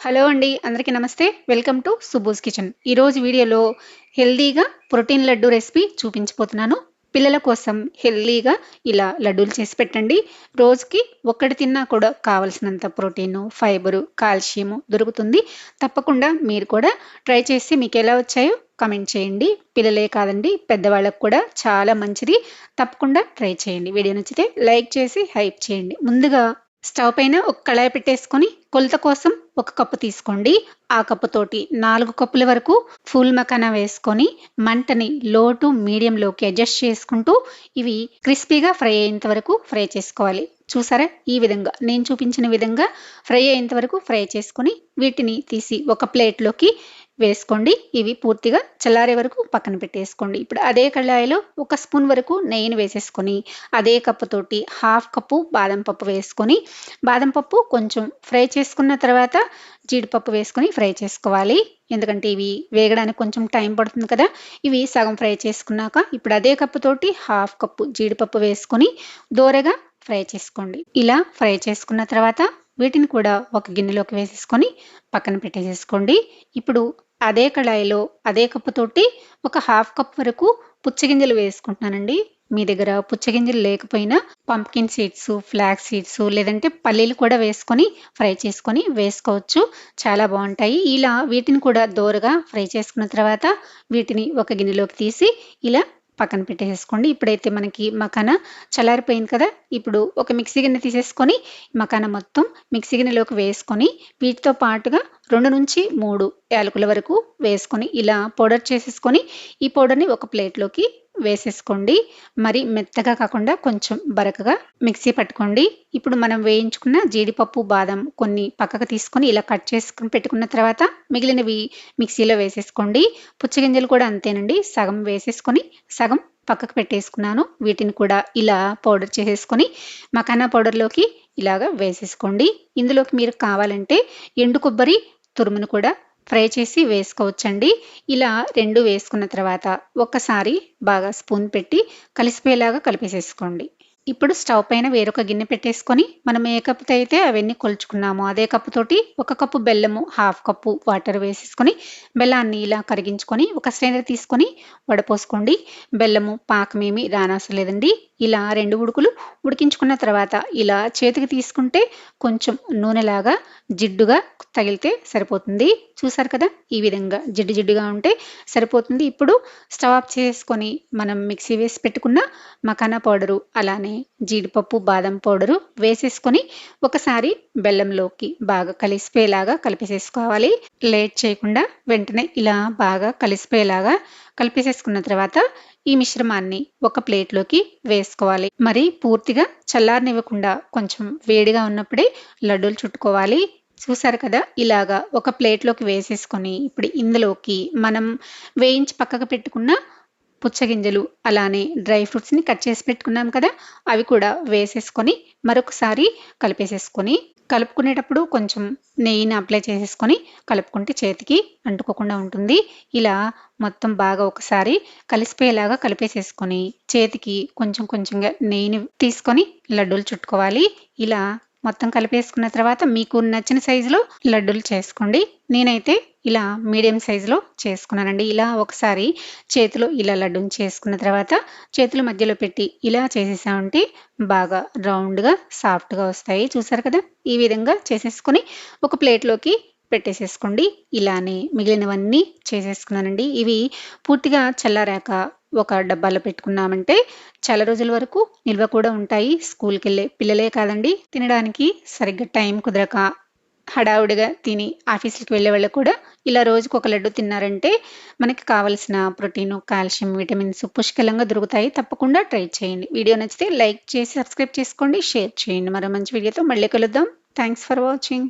Hello అండి. అందరికీ నమస్తే. Welcome to Subbu's kitchen. ఈరోజు వీడియోలో హెల్తీగా ప్రోటీన్ లడ్డు రెసిపీ చూపించబోతున్నాను. పిల్లల కోసం హెల్తీగా ఇలా లడ్డూలు చేసి పెట్టండి. రోజుకి ఒక్కటి తిన్నా కూడా కావాల్సినంత ప్రోటీను, ఫైబరు, కాల్షియము దొరుకుతుంది. తప్పకుండా మీరు కూడా ట్రై చేసి మీకు ఎలా వచ్చాయో కామెంట్ చేయండి. పిల్లలే కాదండి, పెద్దవాళ్ళకు కూడా చాలా మంచిది. తప్పకుండా ట్రై చేయండి. వీడియో నచ్చితే లైక్ చేసి హైప్ చేయండి. ముందుగా స్టవ్ పైన ఒక కళాయి పెట్టేసుకొని కొలత కోసం ఒక కప్పు తీసుకోండి. ఆ కప్పుతోటి 4 కప్పుల వరకు ఫుల్ మకానా వేసుకొని మంటని లో టు మీడియంలోకి అడ్జస్ట్ చేసుకుంటూ ఇవి క్రిస్పీగా ఫ్రై అయ్యేంత వరకు ఫ్రై చేసుకోవాలి. చూసారా, ఈ విధంగా నేను చూపించిన విధంగా ఫ్రై అయ్యేంత వరకు ఫ్రై చేసుకొని వీటిని తీసి ఒక ప్లేట్లోకి వేసుకోండి. ఇవి పూర్తిగా చల్లారే వరకు పక్కన పెట్టేసుకోండి. ఇప్పుడు అదే కళాయిలో ఒక స్పూన్ వరకు నెయ్యిని వేసేసుకొని అదే కప్పుతోటి హాఫ్ కప్పు బాదం పప్పు వేసుకొని బాదం పప్పు కొంచెం ఫ్రై చేసుకున్న తర్వాత జీడిపప్పు వేసుకొని ఫ్రై చేసుకోవాలి. ఎందుకంటే ఇవి వేగడానికి కొంచెం టైం పడుతుంది కదా. ఇవి సగం ఫ్రై చేసుకున్నాక ఇప్పుడు అదే కప్పుతోటి హాఫ్ కప్పు జీడిపప్పు వేసుకొని దోరగా ఫ్రై చేసుకోండి. ఇలా ఫ్రై చేసుకున్న తర్వాత వీటిని కూడా ఒక గిన్నెలోకి వేసేసుకొని పక్కన పెట్టేసేసుకోండి. ఇప్పుడు అదే కళాయిలో అదే కప్పుతోటి ఒక హాఫ్ కప్ వరకు పుచ్చగింజలు వేసుకుంటున్నానండి. మీ దగ్గర పుచ్చగింజలు లేకపోయినా పంప్కిన్ సీడ్స్, ఫ్లాక్స్ సీడ్స్ లేదంటే పల్లీలు కూడా వేసుకొని ఫ్రై చేసుకొని వేసుకోవచ్చు. చాలా బాగుంటాయి. ఇలా వీటిని కూడా దోరగా ఫ్రై చేసుకున్న తర్వాత వీటిని ఒక గిన్నెలోకి తీసి ఇలా పక్కన పెట్టేసుకోండి. ఇప్పుడైతే మనకి మకానా చల్లారిపోయింది కదా. ఇప్పుడు ఒక మిక్సీ గిన్నె తీసేసుకొని మకానా మొత్తం మిక్సీ గిన్నెలోకి వేసుకొని వీటితో పాటుగా 2 నుంచి 3 యాలకుల వరకు వేసుకొని ఇలా పౌడర్ చేసేసుకొని ఈ పౌడర్ని ఒక ప్లేట్లోకి వేసేసుకోండి. మరి మెత్తగా కాకుండా కొంచెం బరకగా మిక్సీ పట్టుకోండి. ఇప్పుడు మనం వేయించుకున్న జీడిపప్పు, బాదం కొన్ని పక్కకు తీసుకొని ఇలా కట్ చేసుకుని పెట్టుకున్న తర్వాత మిగిలినవి మిక్సీలో వేసేసుకోండి. పుచ్చగింజలు కూడా అంతేనండి, సగం వేసేసుకొని సగం పక్కకు పెట్టేసుకున్నాను. వీటిని కూడా ఇలా పౌడర్ చేసేసుకొని మకానా పౌడర్లోకి ఇలాగా వేసేసుకోండి. ఇందులోకి మీరు కావాలంటే ఎండు కొబ్బరి తురుమును కూడా ఫ్రై చేసి వేసుకోవచ్చండి. ఇలా 2 వేసుకున్న తర్వాత ఒక్కసారి బాగా స్పూన్ పెట్టి కలిసిపోయేలాగా కలిపేసేసుకోండి. ఇప్పుడు స్టవ్ పైన వేరొక గిన్నె పెట్టేసుకొని మనం ఏ కప్పుతో అయితే అవన్నీ కొలుచుకున్నామో అదే కప్పుతోటి ఒక కప్పు బెల్లము, హాఫ్ కప్పు వాటర్ వేసేసుకొని బెల్లాన్ని ఇలా కరిగించుకొని ఒక స్ట్రైనర్ తీసుకొని వడపోసుకోండి. బెల్లము పాకమేమి రానవసరం లేదండి. ఇలా 2 ఉడుకులు ఉడికించుకున్న తర్వాత ఇలా చేతికి తీసుకుంటే కొంచెం నూనెలాగా జిడ్డుగా తగిలితే సరిపోతుంది. చూసారు కదా, ఈ విధంగా జిడ్డు జిడ్డుగా ఉంటే సరిపోతుంది. ఇప్పుడు స్టవ్ ఆఫ్ చేసుకొని మనం మిక్సీ వేసి పెట్టుకున్న మకానా పౌడరు అలానే జీడిపప్పు, బాదం పౌడరు వేసేసుకొని ఒకసారి బెల్లంలోకి బాగా కలిసిపోయేలాగా కలిపేసేసుకోవాలి. లేట్ చేయకుండా వెంటనే ఇలా బాగా కలిసిపోయేలాగా కలిపేసేసుకున్న తర్వాత ఈ మిశ్రమాన్ని ఒక ప్లేట్లోకి వేసుకోవాలి. మరి పూర్తిగా చల్లారనివ్వకుండా కొంచెం వేడిగా ఉన్నప్పుడే లడ్డూలు చుట్టుకోవాలి. చూసారు కదా, ఇలాగా ఒక ప్లేట్లోకి వేసేసుకొని ఇప్పుడు ఇందులోకి మనం వేయించి పక్కకు పెట్టుకున్న పుచ్చగింజలు అలానే డ్రై ఫ్రూట్స్ని కట్ చేసి పెట్టుకున్నాం కదా, అవి కూడా వేసేసుకొని మరొకసారి కలిపేసేసుకొని కలుపుకునేటప్పుడు కొంచెం నెయ్యిని అప్లై చేసేసుకొని కలుపుకుంటే చేతికి అంటుకోకుండా ఉంటుంది. ఇలా మొత్తం బాగా ఒకసారి కలిసిపోయేలాగా కలిపేసేసుకొని చేతికి కొంచెం కొంచెంగా నెయ్యిని తీసుకొని లడ్డూలు చుట్టుకోవాలి. ఇలా మొత్తం కలిపేసుకున్న తర్వాత మీకు నచ్చిన సైజులో లడ్డూలు చేసుకోండి. నేనైతే ఇలా మీడియం సైజులో చేసుకున్నానండి. ఇలా ఒకసారి చేతిలో ఇలా లడ్డూని చేసుకున్న తర్వాత చేతుల మధ్యలో పెట్టి ఇలా చేసేసామంటే బాగా రౌండ్గా సాఫ్ట్గా వస్తాయి. చూసారు కదా, ఈ విధంగా చేసేసుకొని ఒక ప్లేట్లోకి పెట్టేసేసుకోండి. ఇలానే మిగిలినవన్నీ చేసేసుకున్నానండి. ఇవి పూర్తిగా చల్లారాక ఒక డబ్బాలో పెట్టుకున్నామంటే చాలా రోజుల వరకు నిల్వ కూడా ఉంటాయి. స్కూల్కి వెళ్ళే పిల్లలే కాదండి, తినడానికి సరిగ్గా టైం కుదరక హడావుడిగా తిని ఆఫీసులకు వెళ్ళే వాళ్ళకు కూడా ఇలా రోజుకు ఒక లడ్డు తిన్నారంటే మనకి కావలసిన ప్రోటీన్, కాల్షియం, విటమిన్స్ పుష్కలంగా దొరుకుతాయి. తప్పకుండా ట్రై చేయండి. వీడియో నచ్చితే లైక్ చేసి సబ్స్క్రైబ్ చేసుకోండి, షేర్ చేయండి. మరో మంచి వీడియోతో మళ్ళీ కలుద్దాం. Thanks for watching.